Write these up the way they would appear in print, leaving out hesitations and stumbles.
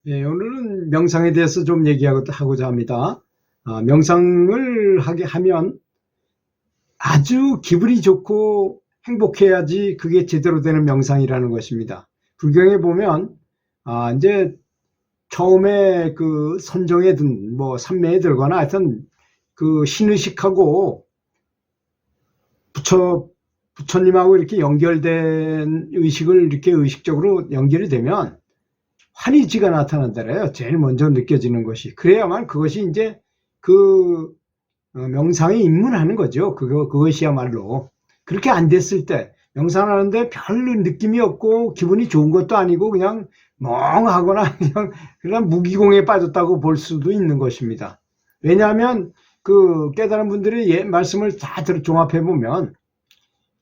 예, 오늘은 명상에 대해서 좀 얘기하고자 합니다. 명상을 하게 하면 아주 기분이 좋고 행복해야지 그게 제대로 되는 명상이라는 것입니다. 불경에 보면, 이제 처음에 그 선정에 뭐 산매에 들거나 하여튼 그 신의식하고 부처님하고 이렇게 연결된 의식을 이렇게 의식적으로 연결이 되면 환희지가 나타난다래요. 제일 먼저 느껴지는 것이. 그래야만 그것이 이제 그 명상에 입문하는 거죠. 그것이야말로. 그렇게 안 됐을 때 명상하는데 별로 느낌이 없고 기분이 좋은 것도 아니고 그냥 멍하거나 그냥 무기공에 빠졌다고 볼 수도 있는 것입니다. 왜냐하면 그 깨달은 분들의 말씀을 다 종합해 보면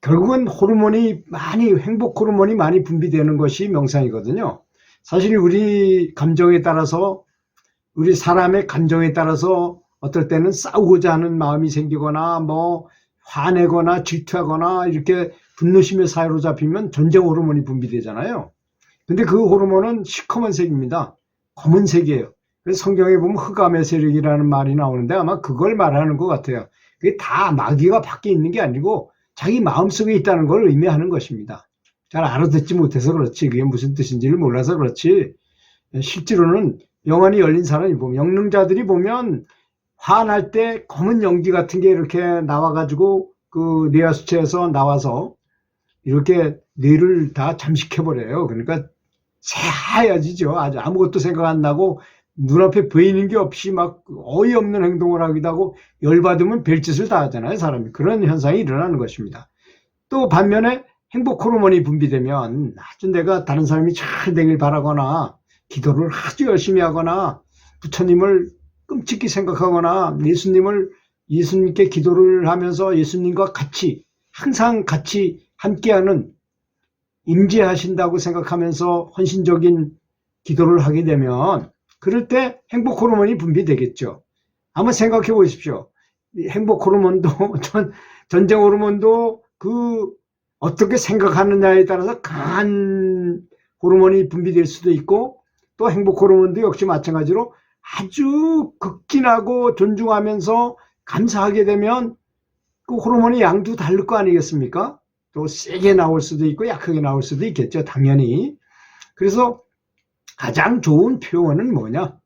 결국은 행복 호르몬이 많이 분비되는 것이 명상이거든요. 사실 우리 감정에 따라서, 우리 사람의 감정에 따라서 어떨 때는 싸우고자 하는 마음이 생기거나 뭐 화내거나 질투하거나 이렇게 분노심에 사로잡히면 전쟁 호르몬이 분비되잖아요. 근데 그 호르몬은 시커먼 색입니다. 검은색이에요. 그래서 성경에 보면 흑암의 세력이라는 말이 나오는데 아마 그걸 말하는 것 같아요. 그게 다 마귀가 밖에 있는 게 아니고 자기 마음속에 있다는 걸 의미하는 것입니다. 잘 알아듣지 못해서 그렇지, 그게 무슨 뜻인지를 몰라서 그렇지, 실제로는 영안이 열린 사람이 보면, 영능자들이 보면 화날 때 검은 연기 같은 게 이렇게 나와가지고 그 뇌하수체에서 나와서 이렇게 뇌를 다 잠식해버려요. 그러니까 새하얘지죠. 아주 아무것도 생각 안 나고 눈앞에 보이는 게 없이 막 어이없는 행동을 하기도 하고 열받으면 별짓을 다 하잖아요, 사람이. 그런 현상이 일어나는 것입니다. 또 반면에 행복 호르몬이 분비되면 아주 내가 다른 사람이 잘 되길 바라거나 기도를 아주 열심히 하거나 부처님을 끔찍히 생각하거나 예수님께 기도를 하면서 예수님과 항상 같이 함께하는 임재하신다고 생각하면서 헌신적인 기도를 하게 되면 그럴 때 행복 호르몬이 분비되겠죠. 한번 생각해 보십시오. 행복 호르몬도 전쟁 호르몬도 어떻게 생각하느냐에 따라서 강한 호르몬이 분비될 수도 있고 또 행복 호르몬도 역시 마찬가지로 아주 극진하고 존중하면서 감사하게 되면 그 호르몬의 양도 다를 거 아니겠습니까? 또 세게 나올 수도 있고 약하게 나올 수도 있겠죠, 당연히. 그래서 가장 좋은 표현은 뭐냐?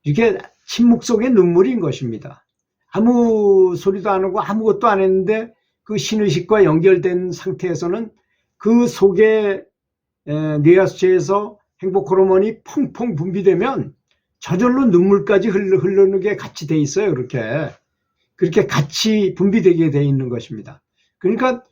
이게 침묵 속의 눈물인 것입니다. 아무 소리도 안 하고 아무것도 안 했는데 그 신의식과 연결된 상태에서는 그 속에 뇌하수체에서 행복 호르몬이 펑펑 분비되면 저절로 눈물까지 흐르는 게 같이 돼 있어요. 그렇게 같이 분비되게 돼 있는 것입니다. 그러니까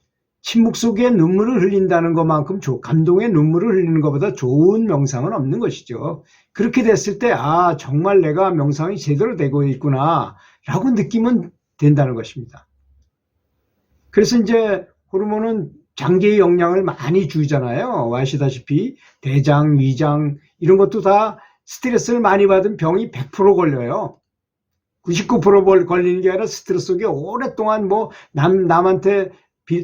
침묵 속에 눈물을 흘린다는 것만큼 감동의 눈물을 흘리는 것보다 좋은 명상은 없는 것이죠. 그렇게 됐을 때 정말 내가 명상이 제대로 되고 있구나 라고 느끼면 된다는 것입니다. 그래서 이제 호르몬은 장기의 영향을 많이 주잖아요. 아시다시피 대장, 위장 이런 것도 다 스트레스를 많이 받은 병이 100% 걸려요. 99% 걸리는 게 아니라 스트레스 속에 오랫동안 뭐 남한테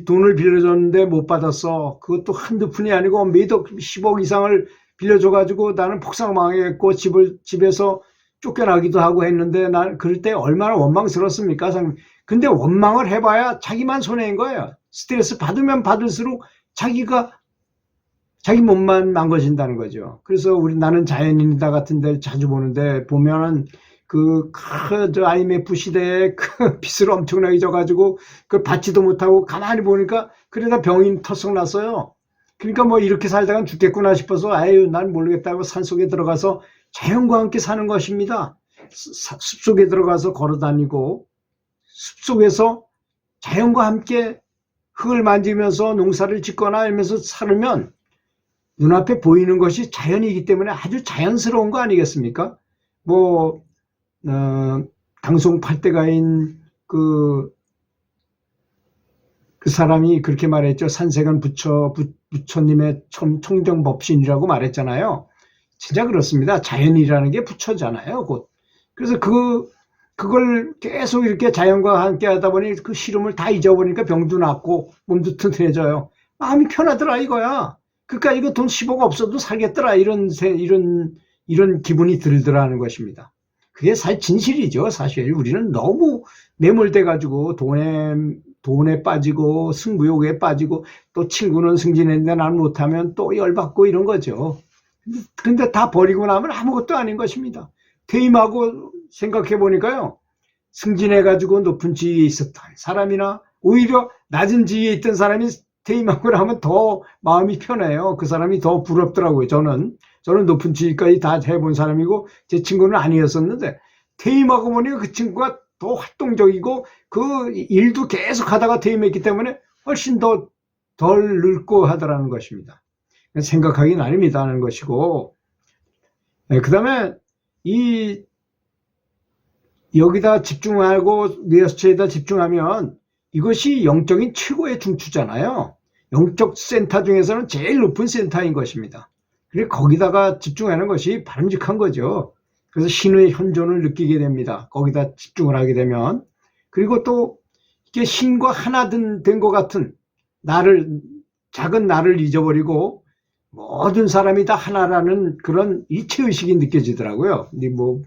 돈을 빌려줬는데 못 받았어. 그것도 한두 푼이 아니고 매덕 10억 이상을 빌려줘가지고 나는 폭삭망했고 집에서 쫓겨나기도 하고 했는데 난 그럴 때 얼마나 원망스럽습니까? 근데 원망을 해봐야 자기만 손해인 거예요. 스트레스 받으면 받을수록 자기 몸만 망가진다는 거죠. 그래서 나는 자연인이다 같은 데를 자주 보는데 보면은 IMF 시대에 빚을 엄청나게 져가지고 그걸 받지도 못하고 가만히 보니까 그러다 병이 터썩 났어요. 그러니까 뭐 이렇게 살다간 죽겠구나 싶어서 난 모르겠다고 산속에 들어가서 자연과 함께 사는 것입니다. 숲속에 들어가서 걸어다니고 숲속에서 자연과 함께 흙을 만지면서 농사를 짓거나 하면서 살면 눈앞에 보이는 것이 자연이기 때문에 아주 자연스러운 거 아니겠습니까? 당송 팔대가인 그 사람이 그렇게 말했죠. 산색은 부처님의 청정법신이라고 말했잖아요. 진짜 그렇습니다. 자연이라는 게 부처잖아요. 곧. 그래서 그걸 계속 이렇게 자연과 함께 하다 보니 그 시름을 다 잊어버리니까 병도 낫고 몸도 튼튼해져요. 마음이 편하더라 이거야. 그러니까 이거 돈 10억 없어도 살겠더라 이런 이런 기분이 들더라는 것입니다. 그게 사실 진실이죠. 사실 우리는 너무 매몰돼 가지고 돈에 빠지고 승부욕에 빠지고 또 친구는 승진했는데 난 못하면 또 열받고 이런 거죠. 근데 다 버리고 나면 아무것도 아닌 것입니다. 퇴임하고 생각해 보니까요. 승진해 가지고 높은 지위에 있었던 사람이나 오히려 낮은 지위에 있던 사람이 퇴임하고 나면 더 마음이 편해요. 그 사람이 더 부럽더라고요. 저는 높은 지위까지 다 해본 사람이고 제 친구는 아니었었는데 퇴임하고 보니까 그 친구가 더 활동적이고 그 일도 계속 하다가 퇴임했기 때문에 훨씬 더 덜 늙고 하더라는 것입니다. 생각하기 나름이다 하는 것이고, 그 다음에 여기다 집중하고 리서치에다 집중하면 이것이 영적인 최고의 중추잖아요. 영적 센터 중에서는 제일 높은 센터인 것입니다. 그리고 거기다가 집중하는 것이 바람직한 거죠. 그래서 신의 현존을 느끼게 됩니다. 거기다 집중을 하게 되면. 그리고 또 이게 신과 하나 된 것 같은 작은 나를 잊어버리고 모든 사람이 다 하나라는 그런 일체의식이 느껴지더라고요. 뭐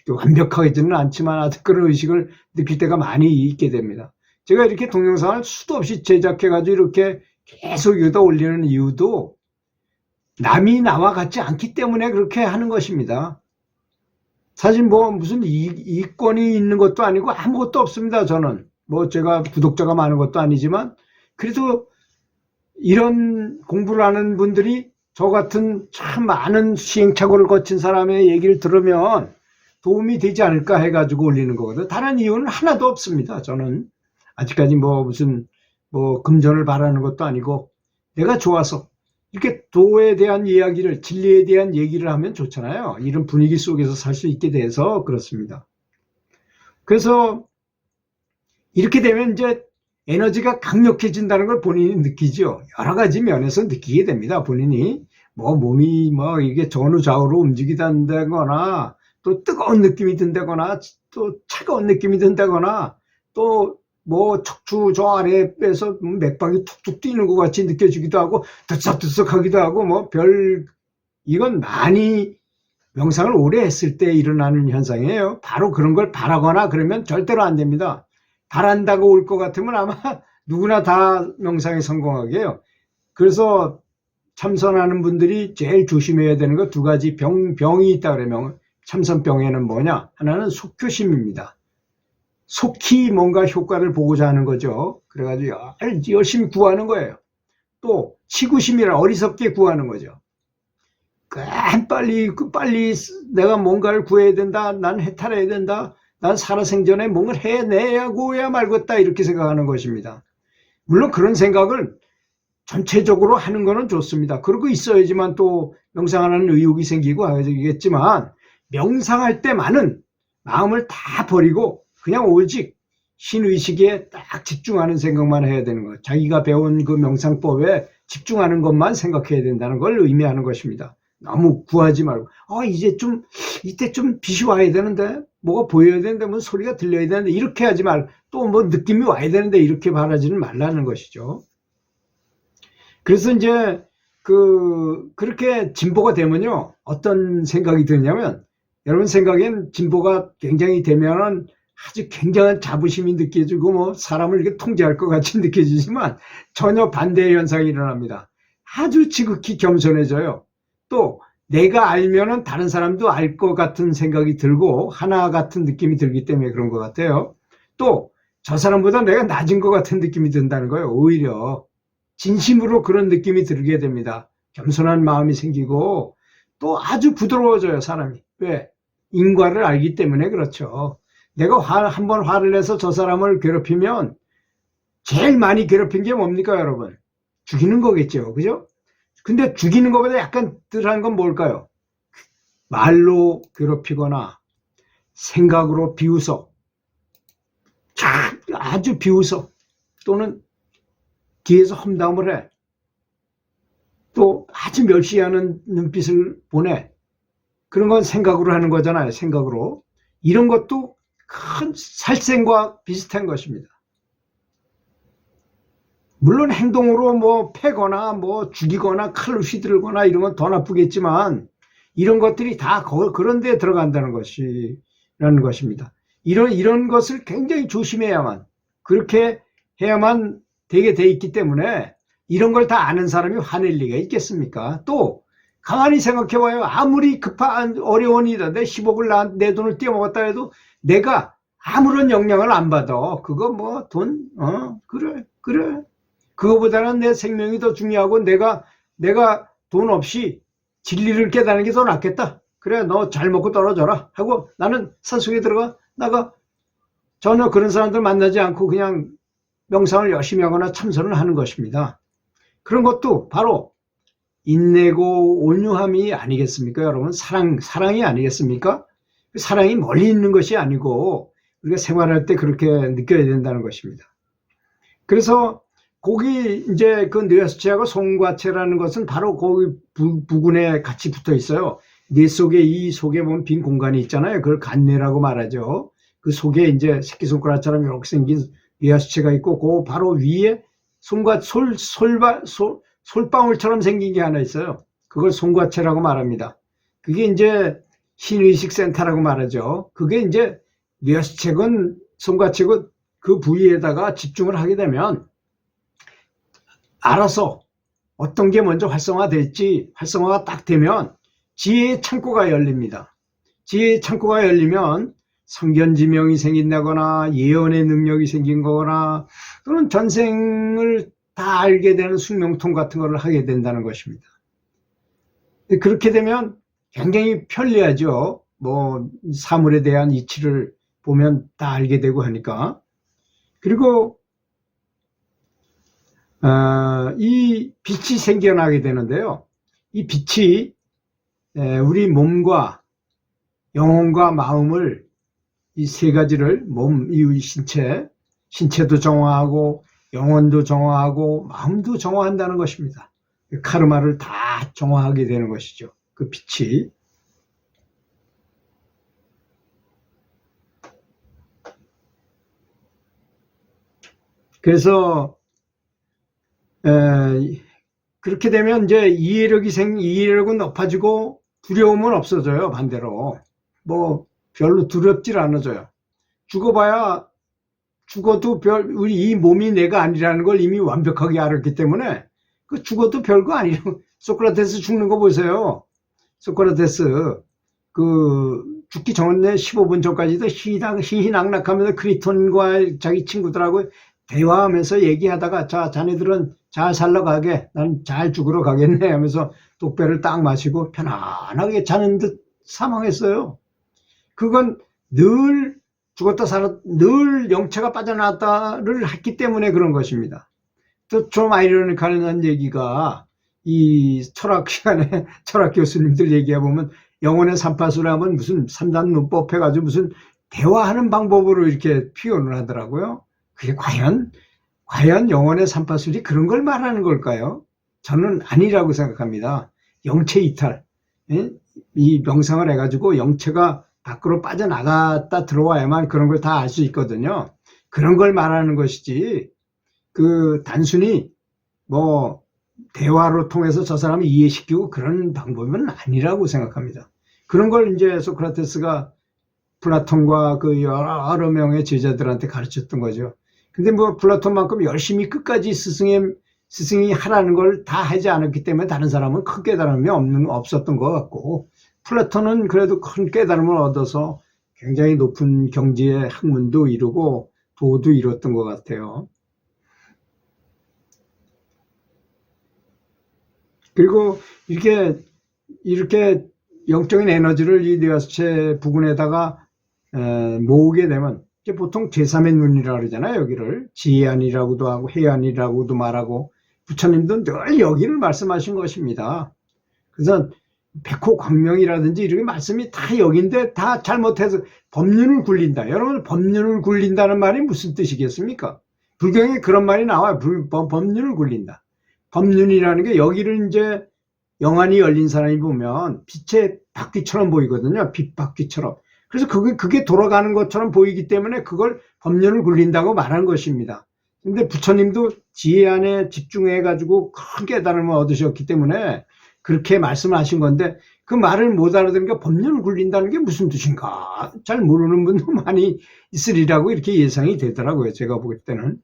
완벽하지는 않지만 아주 그런 의식을 느낄 때가 많이 있게 됩니다. 제가 이렇게 동영상을 수도 없이 제작해가지고 이렇게 계속 여기다 올리는 이유도 남이 나와 같지 않기 때문에 그렇게 하는 것입니다. 사실 뭐 무슨 이권이 있는 것도 아니고 아무것도 없습니다. 저는 뭐 제가 구독자가 많은 것도 아니지만 그래도 이런 공부를 하는 분들이 저 같은 참 많은 시행착오를 거친 사람의 얘기를 들으면 도움이 되지 않을까 해가지고 올리는 거거든요. 다른 이유는 하나도 없습니다. 저는 아직까지 뭐 무슨 뭐 금전을 바라는 것도 아니고 내가 좋아서 이렇게 도에 대한 이야기를 진리에 대한 얘기를 하면 좋잖아요. 이런 분위기 속에서 살 수 있게 돼서 그렇습니다. 그래서 이렇게 되면 이제 에너지가 강력해진다는 걸 본인이 느끼죠. 여러 가지 면에서 느끼게 됩니다. 본인이 뭐 몸이 뭐 이게 전후좌우로 움직이다거나 또 뜨거운 느낌이 든다거나 또 차가운 느낌이 든다거나 또 뭐 척추 저 아래에서 맥박이 툭툭 뛰는 것 같이 느껴지기도 하고 들썩들썩하기도 하고 뭐 이건 많이 명상을 오래 했을 때 일어나는 현상이에요. 바로 그런 걸 바라거나 그러면 절대로 안 됩니다. 바란다고 올 것 같으면 아마 누구나 다 명상에 성공하게 해요. 그래서 참선하는 분들이 제일 조심해야 되는 거 두 가지 병이 있다 그러면 참선병에는 뭐냐? 하나는 속효심입니다. 속히 뭔가 효과를 보고자 하는 거죠. 그래가지고 열심히 구하는 거예요. 또 치구심이라 어리석게 구하는 거죠. 빨리 내가 뭔가를 구해야 된다. 난 해탈해야 된다. 난 살아생전에 뭔가를 해내야고야 말겠다 이렇게 생각하는 것입니다. 물론 그런 생각을 전체적으로 하는 거는 좋습니다. 그러고 있어야지만 또 명상하는 의욕이 생기고 하겠지만 명상할 때만은 마음을 다 버리고 그냥 오직 신의식에 딱 집중하는 생각만 해야 되는 거예요. 자기가 배운 그 명상법에 집중하는 것만 생각해야 된다는 걸 의미하는 것입니다. 너무 구하지 말고 이때 좀 빛이 와야 되는데 뭐가 보여야 되는데 뭐 소리가 들려야 되는데 이렇게 하지 말고 또 뭐 느낌이 와야 되는데 이렇게 바라지는 말라는 것이죠. 그래서 이제 그렇게 진보가 되면요 어떤 생각이 드냐면 여러분 생각엔 진보가 굉장히 되면은 아주 굉장한 자부심이 느껴지고 뭐 사람을 이렇게 통제할 것 같이 느껴지지만 전혀 반대의 현상이 일어납니다. 아주 지극히 겸손해져요. 또 내가 알면은 다른 사람도 알 것 같은 생각이 들고 하나 같은 느낌이 들기 때문에 그런 것 같아요. 또 저 사람보다 내가 낮은 것 같은 느낌이 든다는 거예요. 오히려 진심으로 그런 느낌이 들게 됩니다. 겸손한 마음이 생기고 또 아주 부드러워져요 사람이. 왜? 인과를 알기 때문에 그렇죠. 내가 한번 화를 내서 저 사람을 괴롭히면 제일 많이 괴롭힌 게 뭡니까 여러분? 죽이는 거겠죠. 그죠? 근데 죽이는 것보다 약간 덜한 건 뭘까요? 말로 괴롭히거나 생각으로 비웃어 아주 비웃어 또는 뒤에서 험담을 해 또 아주 멸시하는 눈빛을 보내 그런 건 생각으로 하는 거잖아요. 생각으로 이런 것도 큰 살생과 비슷한 것입니다. 물론 행동으로 뭐 패거나 뭐 죽이거나 칼로 휘두르거나 이런 건 더 나쁘겠지만 이런 것들이 다 그런 데 들어간다는 라는 것입니다. 이런 것을 굉장히 조심해야만, 그렇게 해야만 되게 돼 있기 때문에 이런 걸 다 아는 사람이 화낼 리가 있겠습니까? 또 가만히 생각해봐요. 아무리 급한 어려운 일이다. 내 10억을 내 돈을 떼어먹었다 해도 내가 아무런 영향을 안 받아. 그거 뭐 돈, 그래. 그거보다는 내 생명이 더 중요하고 내가 돈 없이 진리를 깨닫는 게 더 낫겠다. 그래, 너 잘 먹고 떨어져라 하고 나는 산속에 들어가 나가 전혀 그런 사람들 만나지 않고 그냥 명상을 열심히 하거나 참선을 하는 것입니다. 그런 것도 바로 인내고 온유함이 아니겠습니까? 여러분, 사랑이 아니겠습니까? 사랑이 멀리 있는 것이 아니고 우리가 생활할 때 그렇게 느껴야 된다는 것입니다. 그래서 거기 이제 그 뇌수체하고 송과체라는 것은 바로 거기 부근에 같이 붙어 있어요. 뇌 속에, 이 속에 보면 빈 공간이 있잖아요. 그걸 간뇌라고 말하죠. 그 속에 이제 새끼손가락처럼 이렇게 생긴 뇌수체가 있고, 그 바로 위에 솔방울처럼 생긴 게 하나 있어요. 그걸 송과체라고 말합니다. 그게 이제 신의식센터라고 말하죠. 그게 이제 뇌수체건 송과체건 그 부위에다가 집중을 하게 되면 알아서 어떤 게 먼저 활성화가 딱 되면 지혜의 창고가 열립니다. 지혜의 창고가 열리면 성견지명이 생긴다거나 예언의 능력이 생긴 거거나 또는 전생을 다 알게 되는 숙명통 같은 걸 하게 된다는 것입니다. 그렇게 되면 굉장히 편리하죠. 뭐 사물에 대한 이치를 보면 다 알게 되고 하니까. 그리고 이 빛이 생겨나게 되는데요. 이 빛이 우리 몸과 영혼과 마음을, 이 세 가지를, 이 신체도 정화하고 영혼도 정화하고 마음도 정화한다는 것입니다. 카르마를 다 정화하게 되는 것이죠. 그 빛이. 그래서 그렇게 되면 이제 이해력은 높아지고 두려움은 없어져요. 반대로 뭐 별로 두렵질 않아져요. 죽어도 우리 이 몸이 내가 아니라는 걸 이미 완벽하게 알았기 때문에 그 죽어도 별거 아니라고. 소크라테스 죽는 거 보세요. 소크라테스 그 죽기 전에 15분 전까지도 희희낙낙하면서 크리톤과 자기 친구들하고 대화하면서 얘기하다가, 자, 자네들은 잘 살러 가게, 난 잘 죽으러 가겠네 하면서 독배를 딱 마시고 편안하게 자는 듯 사망했어요. 그건 늘 죽었다 늘 영체가 빠져나왔다를 했기 때문에 그런 것입니다. 또 좀 아이러니컬한 얘기가, 이 철학 시간에 철학 교수님들 얘기해보면 영혼의 삼파수를 하면 무슨 3단 문법 해가지고 무슨 대화하는 방법으로 이렇게 표현을 하더라고요. 그게 과연 영혼의 삼파술이 그런 걸 말하는 걸까요? 저는 아니라고 생각합니다. 영체 이탈. 이 명상을 해가지고 영체가 밖으로 빠져나갔다 들어와야만 그런 걸 다 알 수 있거든요. 그런 걸 말하는 것이지, 그 단순히 뭐 대화로 통해서 저 사람을 이해시키고 그런 방법은 아니라고 생각합니다. 그런 걸 이제 소크라테스가 플라톤과 그 여러 명의 제자들한테 가르쳤던 거죠. 근데 뭐 플라톤만큼 열심히 끝까지 스승이 하라는 걸 다 하지 않았기 때문에 다른 사람은 큰 깨달음이 없었던 것 같고, 플라톤은 그래도 큰 깨달음을 얻어서 굉장히 높은 경지의 학문도 이루고 도도 이뤘던 것 같아요. 그리고 이렇게 영적인 에너지를 이 뇌하수체 부근에다가 모으게 되면, 이제 보통 제3의 눈이라고 그러잖아요. 여기를 지혜안이라고도 하고 해안이라고도 말하고, 부처님도 늘 여기를 말씀하신 것입니다. 그래서 백호 광명이라든지 이렇게 말씀이 다 여기인데 다 잘못해서 법륜을 굴린다. 여러분, 법륜을 굴린다는 말이 무슨 뜻이겠습니까? 불경에 그런 말이 나와요. 법륜을 굴린다. 법륜이라는 게, 여기를 이제 영안이 열린 사람이 보면 빛의 바퀴처럼 보이거든요. 빛바퀴처럼. 그래서 그게 돌아가는 것처럼 보이기 때문에 그걸 법륜을 굴린다고 말한 것입니다. 근데 부처님도 지혜 안에 집중해가지고 큰 깨달음을 얻으셨기 때문에 그렇게 말씀하신 건데 그 말을 못 알아들으니까 법률을 굴린다는 게 무슨 뜻인가 잘 모르는 분도 많이 있으리라고 이렇게 예상이 되더라고요. 제가 볼 때는.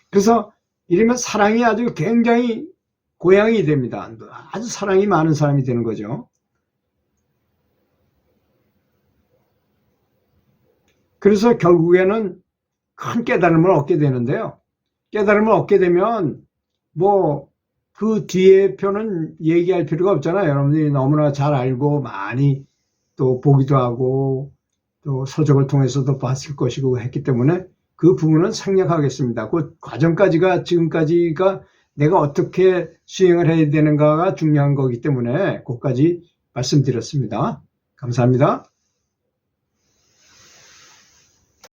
그래서 이러면 사랑이 아주 굉장히 고양이 됩니다. 아주 사랑이 많은 사람이 되는 거죠. 그래서 결국에는 큰 깨달음을 얻게 되는데요. 깨달음을 얻게 되면 뭐 그 뒤에 표는 얘기할 필요가 없잖아요. 여러분들이 너무나 잘 알고 많이 또 보기도 하고 또 서적을 통해서도 봤을 것이고 했기 때문에 그 부분은 생략하겠습니다. 그 과정까지가 지금까지가 내가 어떻게 수행을 해야 되는가가 중요한 거기 때문에 그것까지 말씀드렸습니다. 감사합니다.